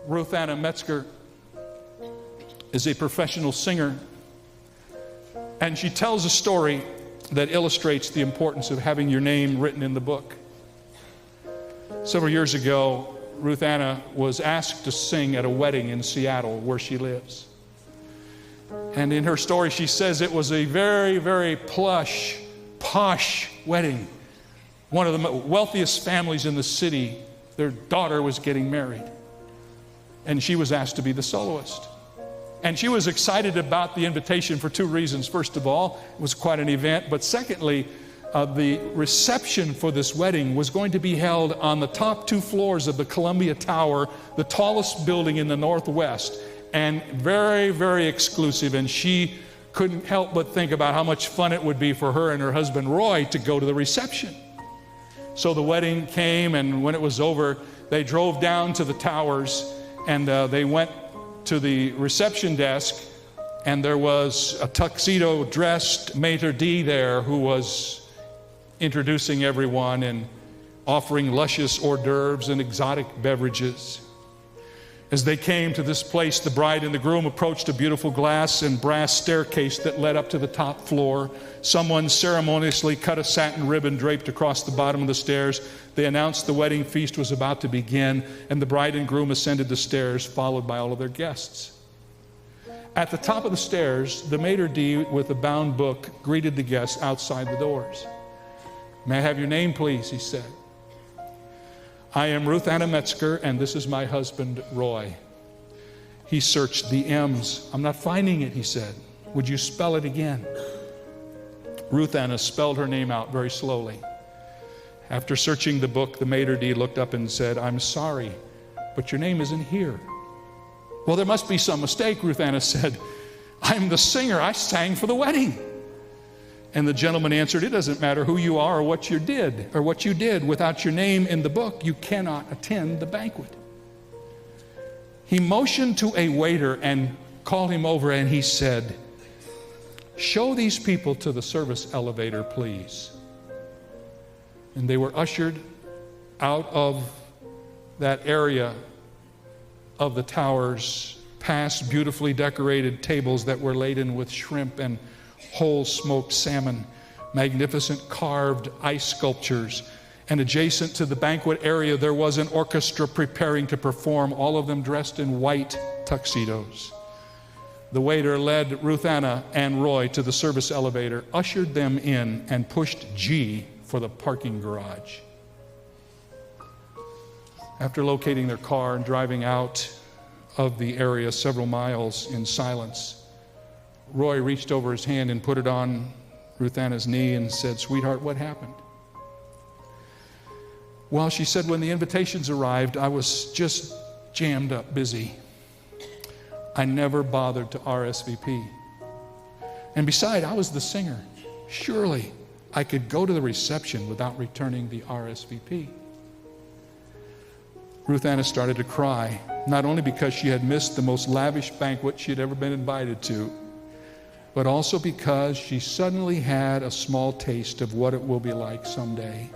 Ruth Anna Metzger is a professional singer, and she tells a story that illustrates the importance of having your name written in the book. Several years ago, Ruth Anna was asked to sing at a wedding in Seattle, where she lives. And in her story, she says it was a very, very plush, posh wedding. One of the wealthiest families in the city, their daughter was getting married. And she was asked to be the soloist. And she was excited about the invitation for two reasons. First of all, it was quite an event. But secondly, the reception for this wedding was going to be held on the top 2 floors of the Columbia Tower, the tallest building in the Northwest, and very, very exclusive. And she couldn't help but think about how much fun it would be for her and her husband Roy to go to the reception. So the wedding came, and when it was over, they drove down to the towers, and they went to the reception desk, and there was a tuxedo-dressed maitre d' there who was introducing everyone and offering luscious hors d'oeuvres and exotic beverages. As they came to this place, the bride and the groom approached a beautiful glass and brass staircase that led up to the top floor. Someone ceremoniously cut a satin ribbon draped across the bottom of the stairs. They announced the wedding feast was about to begin, and the bride and groom ascended the stairs, followed by all of their guests. At the top of the stairs, the maitre d' with a bound book greeted the guests outside the doors. "May I have your name, please?" he said. "I am Ruth Anna Metzger, and this is my husband, Roy." He searched the M's. "I'm not finding it," he said. "Would you spell it again?" Ruth Anna spelled her name out very slowly. After searching the book, the maitre d' looked up and said, "I'm sorry, but your name isn't here." "Well, there must be some mistake," Ruth Anna said. "I'm the singer. I sang for the wedding." And the gentleman answered, "It doesn't matter who you are or what you did. Without your name in the book, you cannot attend the banquet." He motioned to a waiter and called him over, and he said, "Show these people to the service elevator, please." And they were ushered out of that area of the towers, past beautifully decorated tables that were laden with shrimp and whole smoked salmon, magnificent carved ice sculptures, and adjacent to the banquet area there was an orchestra preparing to perform, all of them dressed in white tuxedos. The waiter led Ruth Anna and Roy to the service elevator, ushered them in, and pushed G for the parking garage. After locating their car and driving out of the area several miles in silence, Roy reached over his hand and put it on Ruth Anna's knee and said, "Sweetheart, what happened?" "Well," she said, "when the invitations arrived, I was just jammed up busy. I never bothered to RSVP. And besides, I was the singer. Surely I could go to the reception without returning the RSVP." Ruth Anna started to cry, not only because she had missed the most lavish banquet she had ever been invited to, but also because she suddenly had a small taste of what it will be like someday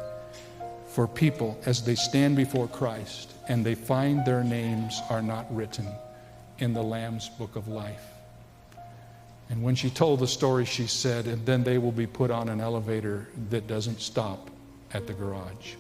for people as they stand before Christ and they find their names are not written in the Lamb's Book of Life. And when she told the story, she said, "And then they will be put on an elevator that doesn't stop at the garage."